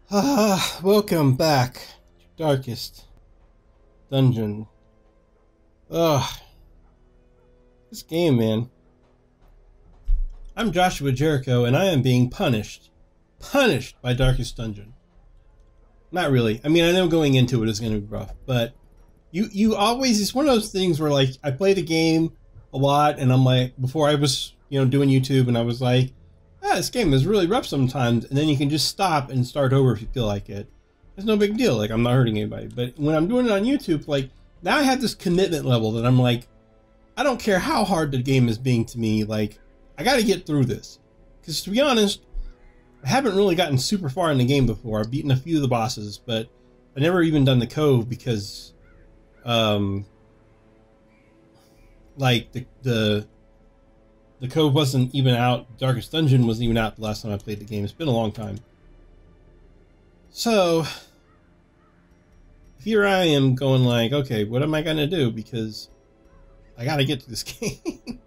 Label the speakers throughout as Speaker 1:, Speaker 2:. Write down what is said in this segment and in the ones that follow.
Speaker 1: Welcome back to Darkest Dungeon. Ugh, this game, man. I'm Joshua Jericho, and I am being punished. Punished by Darkest Dungeon. Not really. I mean, I know going into it is going to be rough, but you always, it's one of those things where, like, I play the game a lot, and I'm like, before I was, doing YouTube, and I was like, this game is really rough sometimes, and then you can just stop and start over if you feel like it. It's no big deal, like, I'm not hurting anybody. But when I'm doing it on YouTube, like, now I have this commitment level that I'm like, I don't care how hard the game is being to me, like, I gotta get through this. Because to be honest, I haven't really gotten super far in the game before. I've beaten a few of the bosses, but I've never even done the cove because, like, the cove wasn't even out. Darkest Dungeon wasn't even out the last time I played the game. It's been a long time. So, here I am going like, okay, what am I going to do? Because I got to get to this game.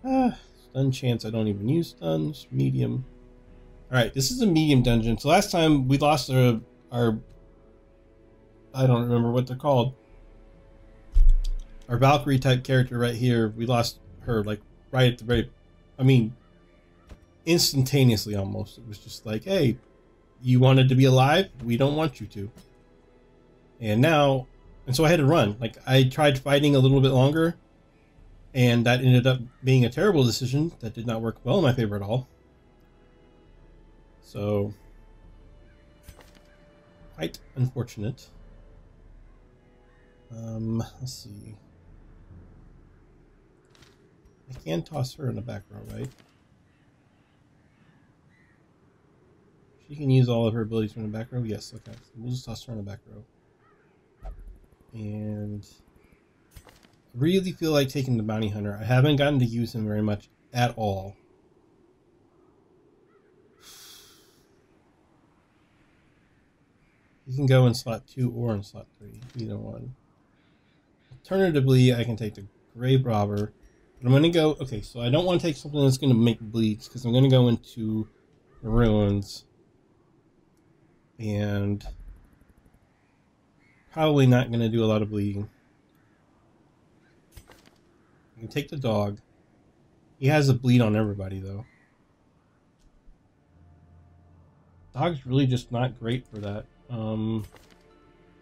Speaker 1: Stun chance. I don't even use stuns. Medium. Alright, this is a medium dungeon. So last time we lost our I don't remember what they're called. Our Valkyrie type character right here. We lost her like right at the very, I mean, instantaneously almost. It was just like, hey, you wanted to be alive, we don't want you to. And so I had to run. Like, I tried fighting a little bit longer, and that ended up being a terrible decision that did not work well in my favor at all. So quite unfortunate. Let's see. I can toss her in the back row, right? She can use all of her abilities from the back row? Yes, okay. So we'll just toss her in the back row. And I really feel like taking the Bounty Hunter. I haven't gotten to use him very much at all. He can go in slot 2 or in slot 3, either one. Alternatively, I can take the Grave Robber. But I'm going to go... Okay, so I don't want to take something that's going to make bleeds, because I'm going to go into the ruins. And probably not going to do a lot of bleeding. I can take the dog. He has a bleed on everybody, though. Dog's really just not great for that.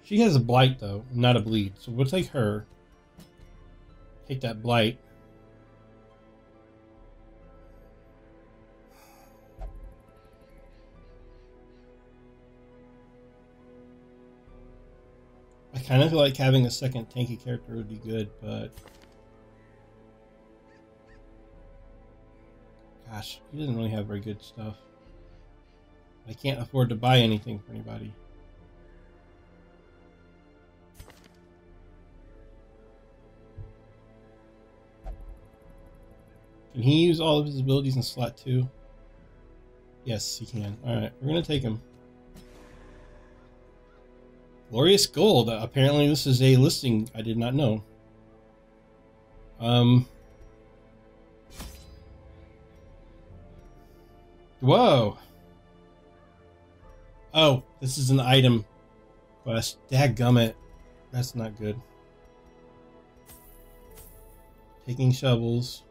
Speaker 1: She has a blight, though, not a bleed. So we'll take her. Take that blight. I kind of feel like having a second tanky character would be good, but... Gosh, he doesn't really have very good stuff. I can't afford to buy anything for anybody. Can he use all of his abilities in slot 2? Yes, he can. Alright, we're going to take him. Glorious Gold. Apparently this is a listing I did not know. Whoa. Oh, this is an item quest. Dadgummit. That's not good. Taking shovels.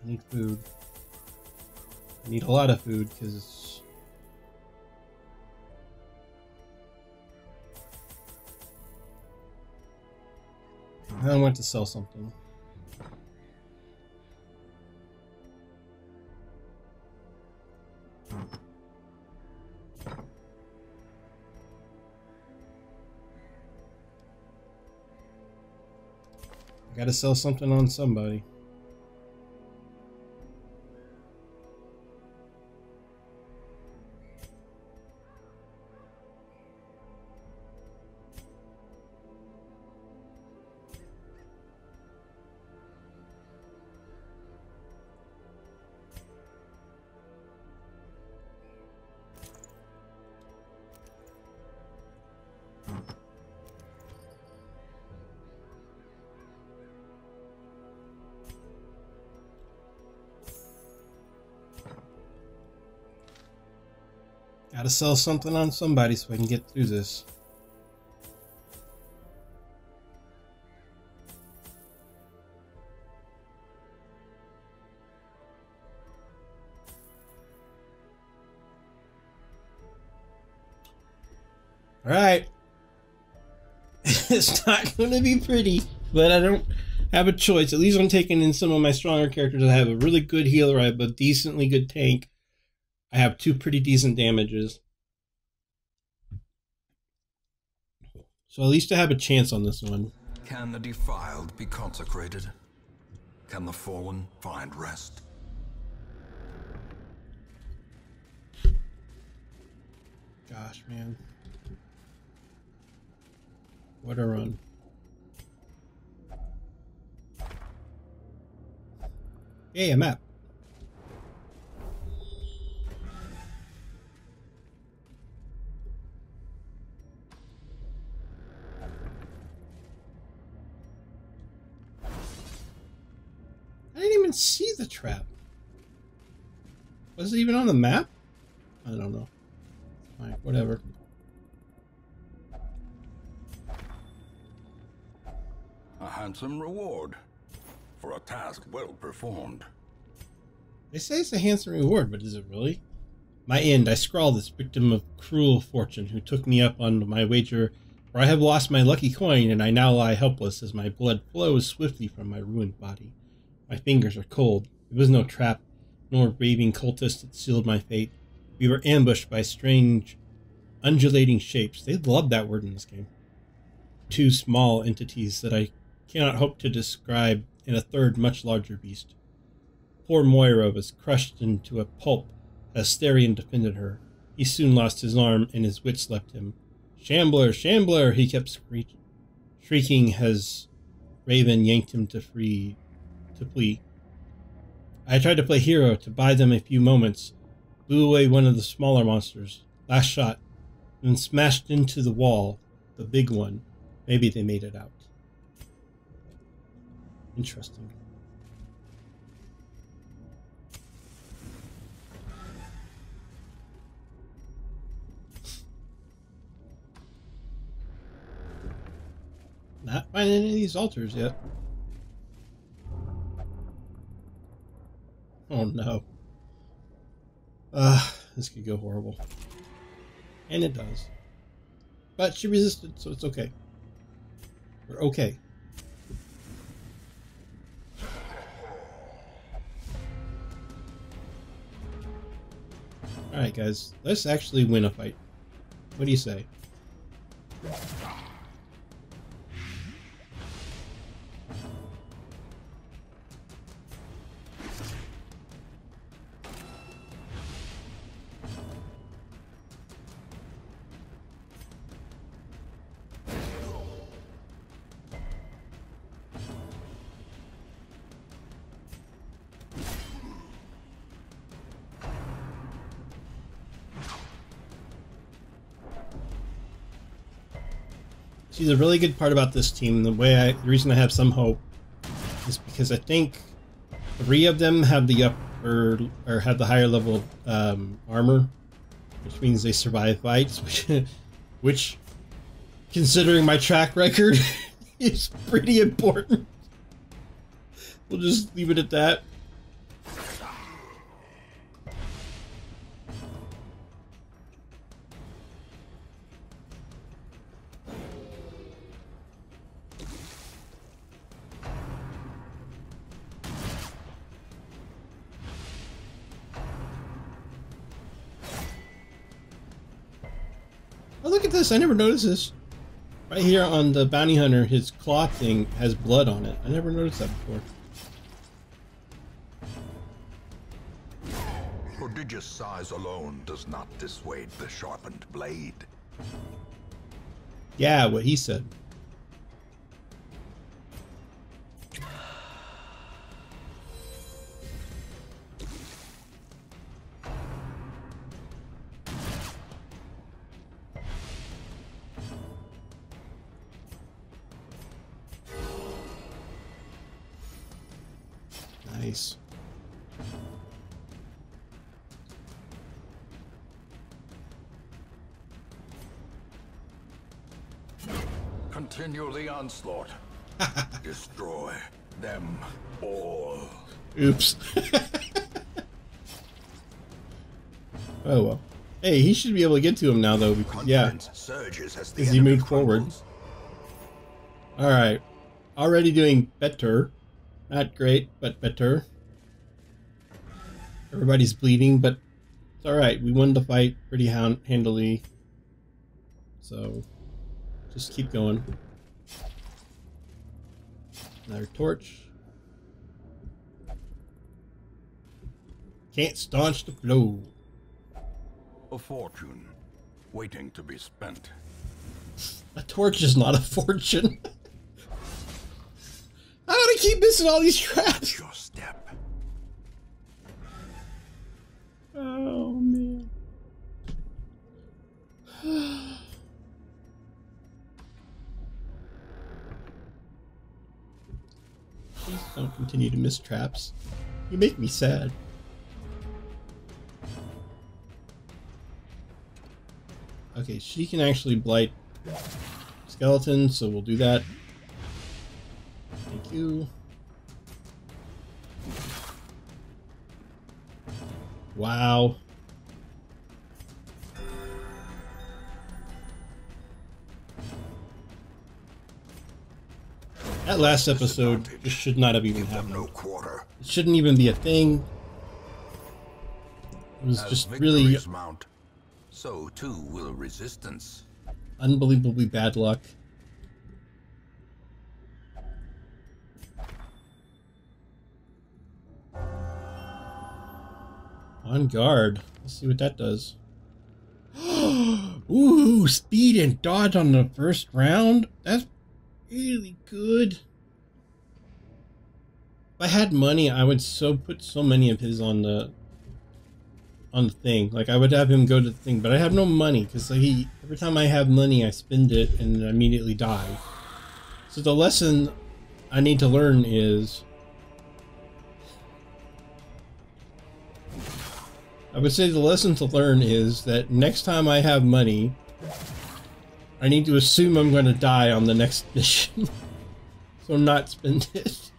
Speaker 1: I need food. I need a lot of food because I want to sell something. I gotta sell something on somebody. Gotta sell something on somebody so I can get through this. Alright. It's not going to be pretty, but I don't have a choice. At least I'm taking in some of my stronger characters. I have a really good healer. I have a decently good tank. I have 2 pretty decent damages. So at least I have a chance on this one.
Speaker 2: Can the defiled be consecrated? Can the fallen find rest?
Speaker 1: Gosh, man. What a run. Hey, a map. I didn't even see the trap. Was it even on the map? I don't know. Alright, whatever.
Speaker 2: A handsome reward for a task well performed.
Speaker 1: They say it's a handsome reward, but is it really? My end, I scrawled this victim of cruel fortune who took me up on my wager, for I have lost my lucky coin, and I now lie helpless as my blood flows swiftly from my ruined body. My fingers are cold. It was no trap, nor raving cultist that sealed my fate. We were ambushed by strange, undulating shapes. They love that word in this game. 2 small entities that I cannot hope to describe, and a third much larger beast. Poor Moira was crushed into a pulp as Asterion defended her. He soon lost his arm, and his wits left him. Shambler, Shambler, he kept shrieking as Raven yanked him to flee. I tried to play hero to buy them a few moments, blew away one of the smaller monsters, last shot, then smashed into the wall, the big one. Maybe they made it out. Interesting. Not finding any of these altars yet. Oh no. This could go horrible. And it does. But she resisted, so it's okay. We're okay. Alright guys, let's actually win a fight. What do you say? See, the really good part about this team, the reason I have some hope, is because I think 3 of them have the upper or have the higher level armor, which means they survive fights, which considering my track record, is pretty important. We'll just leave it at that. Oh, look at this. I never noticed this. Right here on the bounty hunter, his claw thing has blood on it. I never noticed that before.
Speaker 2: Prodigious size alone does not dissuade the sharpened blade.
Speaker 1: Yeah, what he said. Nice.
Speaker 2: Continue the onslaught. Destroy them all.
Speaker 1: Oops. Oh well. Hey, he should be able to get to him now, though. Because, yeah, because he moved forward. All right, already doing better. Not great, but better. Everybody's bleeding, but it's all right. We won the fight pretty handily. So just keep going. Another torch. Can't staunch the flow.
Speaker 2: A fortune waiting to be spent.
Speaker 1: A torch is not a fortune. How do I keep missing all these traps?
Speaker 2: Your step.
Speaker 1: Oh man. Please don't continue to miss traps. You make me sad. Okay, she can actually blight skeletons, so we'll do that. Thank you. Wow. That last episode just should not have even happened.
Speaker 2: No quarter.
Speaker 1: It shouldn't even be a thing. It was just really
Speaker 2: mount, so too will resistance.
Speaker 1: Unbelievably bad luck. On guard. Let's see what that does. Ooh, speed and dodge on the first round? That's really good. If I had money, I would put so many of his on the thing. Like, I would have him go to the thing, but I have no money because every time I have money, I spend it and immediately die. So the lesson I need to learn is, I would say the lesson to learn is that next time I have money, I need to assume I'm going to die on the next mission. So not spend it.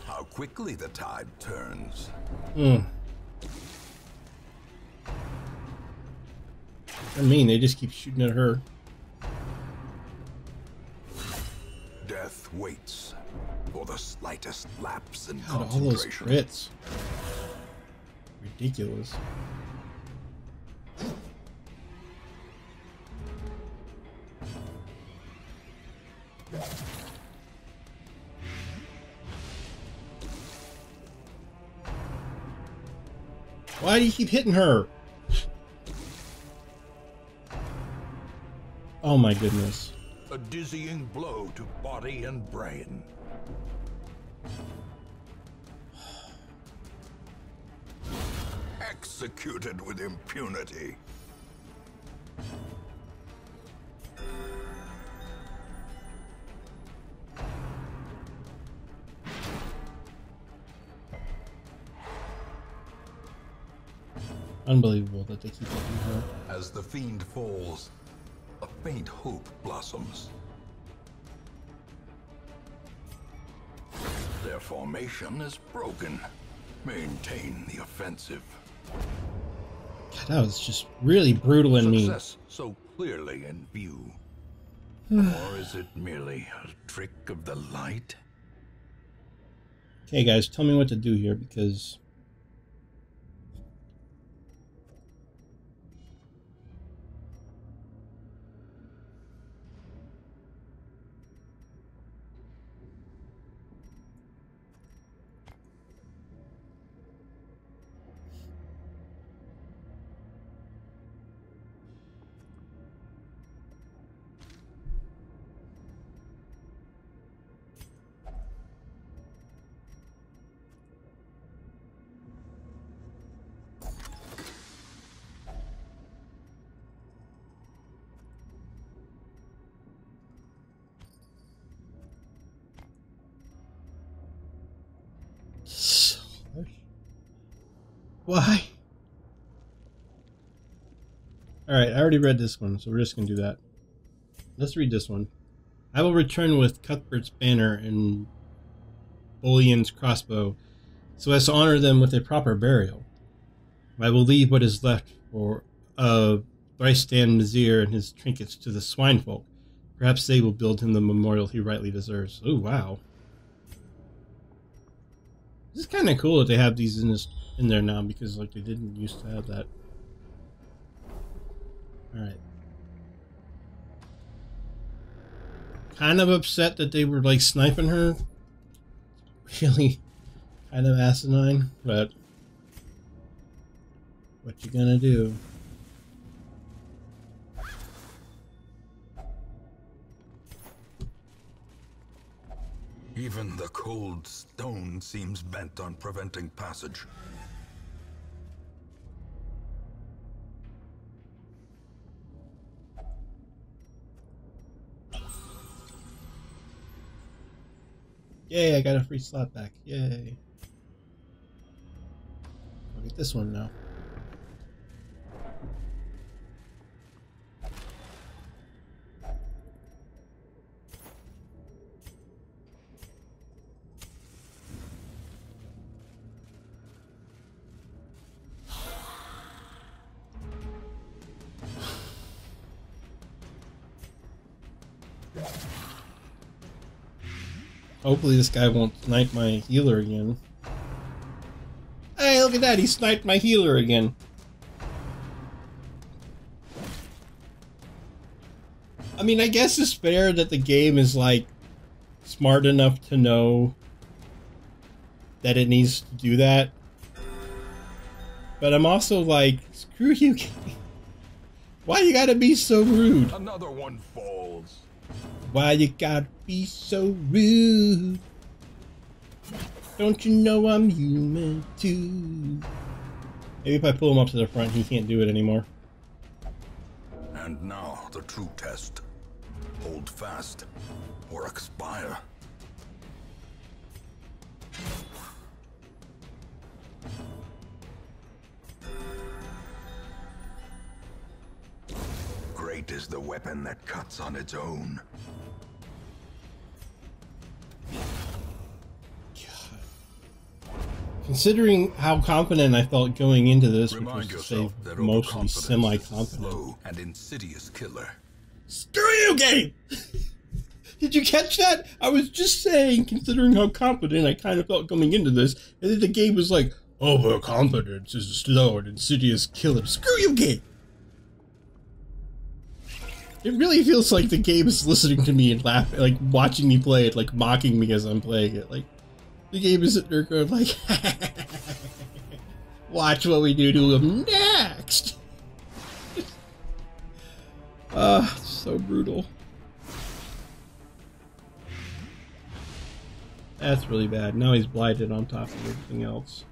Speaker 2: How quickly the tide turns.
Speaker 1: I mean, they just keep shooting at her.
Speaker 2: Death waits for the slightest lapse in
Speaker 1: God, all those
Speaker 2: concentration.
Speaker 1: crits. Ridiculous. Why do you keep hitting her? Oh my goodness.
Speaker 2: A dizzying blow to body and brain. Executed with impunity.
Speaker 1: Unbelievable that they keep hitting her.
Speaker 2: As the fiend falls, a faint hope blossoms. Their formation is broken. Maintain the offensive.
Speaker 1: God, that was just really brutal and mean.
Speaker 2: Success so clearly in view. Or is it merely a trick of the light?
Speaker 1: Okay, guys, tell me what to do here because why? Alright, I already read this one, so we're just gonna do that. Let's read this one. I will return with Cuthbert's banner and Bullion's crossbow, so as to honor them with a proper burial. I will leave what is left for Thristan Nazir and his trinkets to the swine folk. Perhaps they will build him the memorial he rightly deserves. Oh, wow. This is kind of cool that they have these in there now, because like they didn't used to have that. Alright. Kind of upset that they were like sniping her. Really kind of asinine, but what you gonna do?
Speaker 2: Even the cold stone seems bent on preventing passage.
Speaker 1: Yay, I got a free slot back. Yay. I'll get this one now. Hopefully this guy won't snipe my healer again. Hey, look at that! He sniped my healer again. I mean, I guess it's fair that the game is, like, smart enough to know that it needs to do that. But I'm also like, screw you, game. Why you gotta be so rude?
Speaker 2: Another one falls.
Speaker 1: Why you gotta be so rude? Don't you know I'm human too? Maybe if I pull him up to the front, he can't do it anymore.
Speaker 2: And now the true test. Hold fast or expire. Great is the weapon that cuts on its own.
Speaker 1: Considering how confident I felt going into this, which
Speaker 2: Remind
Speaker 1: was to say
Speaker 2: yourself that
Speaker 1: mostly
Speaker 2: overconfidence is a
Speaker 1: semi-confident.
Speaker 2: slow and insidious killer.
Speaker 1: Screw you, game! Did you catch that? I was just saying, considering how confident I kind of felt coming into this, and then the game was like, overconfidence is a slow and insidious killer. Screw you, game! It really feels like the game is listening to me and laughing, like watching me play it, like mocking me as I'm playing it. Like, the game is sitting there going like, watch what we do to him next! So brutal. That's really bad. Now he's blighted on top of everything else.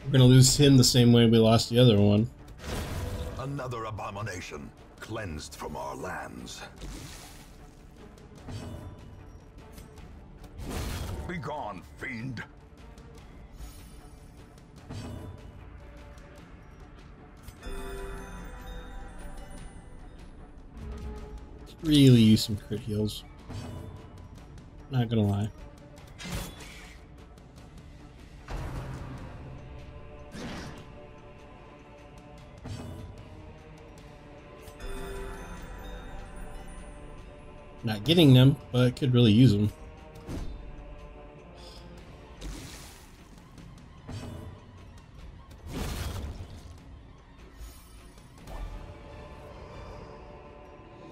Speaker 1: We're gonna lose him the same way we lost the other one.
Speaker 2: Another abomination cleansed from our lands. Begone, fiend!
Speaker 1: Really use some crit heals. Not gonna lie. Not getting them, but I could really use them.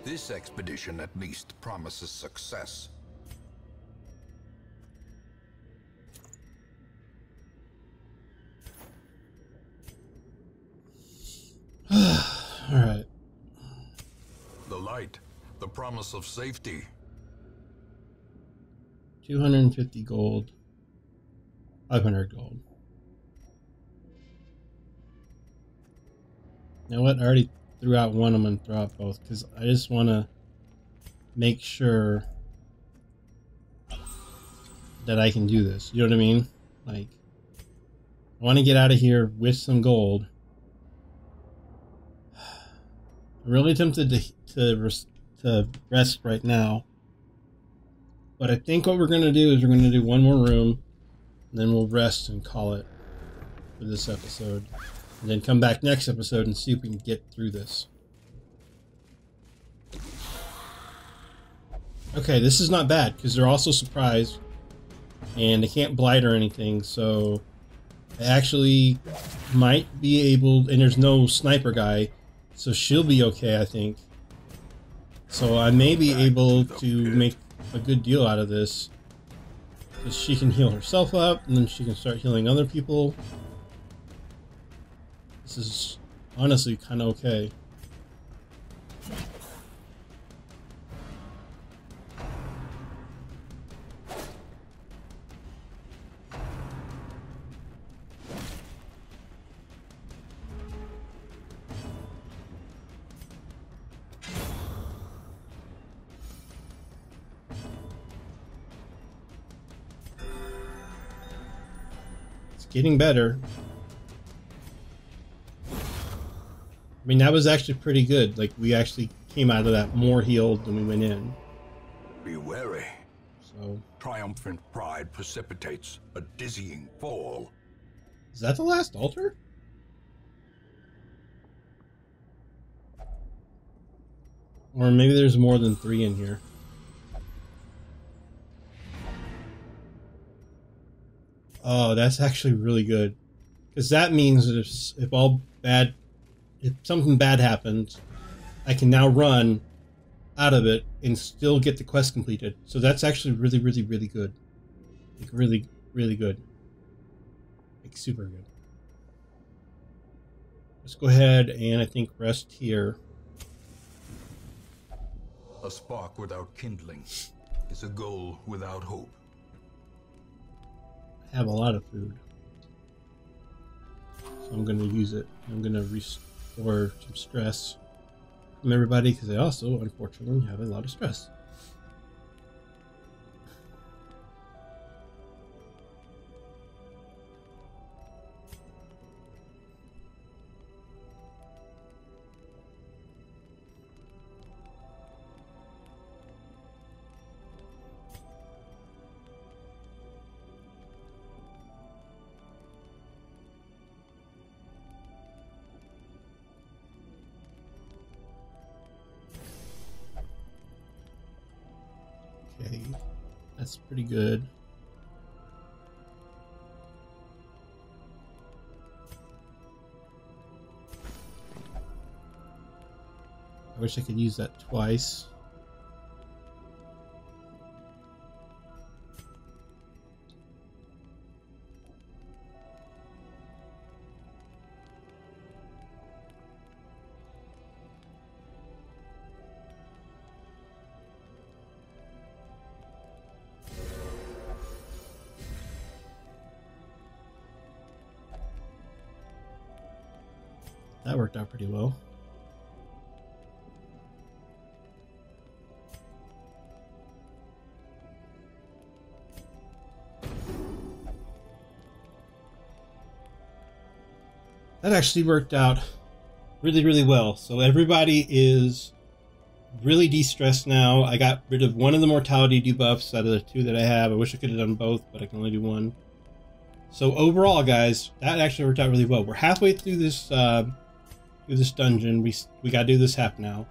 Speaker 2: This expedition at least promises success.
Speaker 1: Alright.
Speaker 2: The light, the promise of safety.
Speaker 1: 250 gold. 500 gold. You know what? I already threw out one. I'm going to throw out both because I just want to make sure that I can do this. You know what I mean? Like, I want to get out of here with some gold. I'm really tempted to rest right now. But I think what we're going to do is we're going to do one more room, and then we'll rest and call it for this episode. And then come back next episode and see if we can get through this. Okay, this is not bad, because they're also surprised. And they can't blight or anything, so I actually might be able... And there's no sniper guy, so she'll be okay, I think. So I may be able to make a good deal out of this. Because she can heal herself up, and then she can start healing other people. This is honestly kind of okay. Getting better. I mean, that was actually pretty good. Like, we actually came out of that more healed than we went in.
Speaker 2: Be wary.
Speaker 1: So,
Speaker 2: Triumphant pride precipitates a dizzying fall.
Speaker 1: is that the last altar? Or maybe there's more than 3 in here. Oh, that's actually really good. Because that means that if something bad happens, I can now run out of it and still get the quest completed. So that's actually really, really, really good. Like, really, really good. Like, super good. Let's go ahead and I think rest here.
Speaker 2: A spark without kindling is a goal without hope.
Speaker 1: I have a lot of food, so I'm going to use it. I'm going to restore some stress from everybody, because they also, unfortunately, have a lot of stress. Okay, that's pretty good. I wish I could use that twice. That worked out pretty well. That actually worked out really, really well. So everybody is really de-stressed now. I got rid of one of the mortality debuffs out of the 2 that I have. I wish I could have done both, but I can only do 1. So overall, guys, that actually worked out really well. We're halfway through this dungeon. We got to do this half now.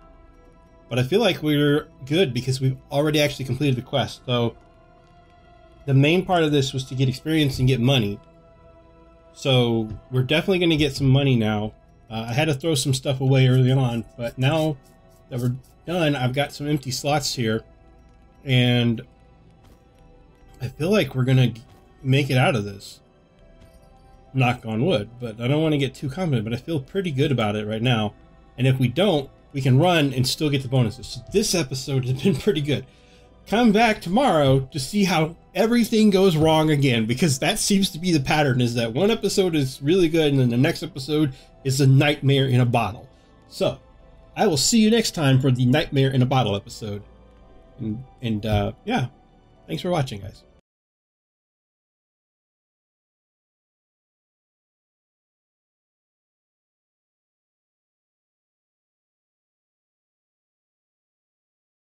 Speaker 1: But I feel like we're good because we've already actually completed the quest. So the main part of this was to get experience and get money. So we're definitely going to get some money now. I had to throw some stuff away early on, but now that we're done, I've got some empty slots here. And I feel like we're going to make it out of this. Knock on wood, but I don't want to get too confident, but I feel pretty good about it right now. And if we don't, we can run and still get the bonuses. So this episode has been pretty good. Come back tomorrow to see how everything goes wrong again, because that seems to be the pattern, is that one episode is really good and then the next episode is a nightmare in a bottle. So I will see you next time for the nightmare in a bottle episode. And yeah, thanks for watching, guys.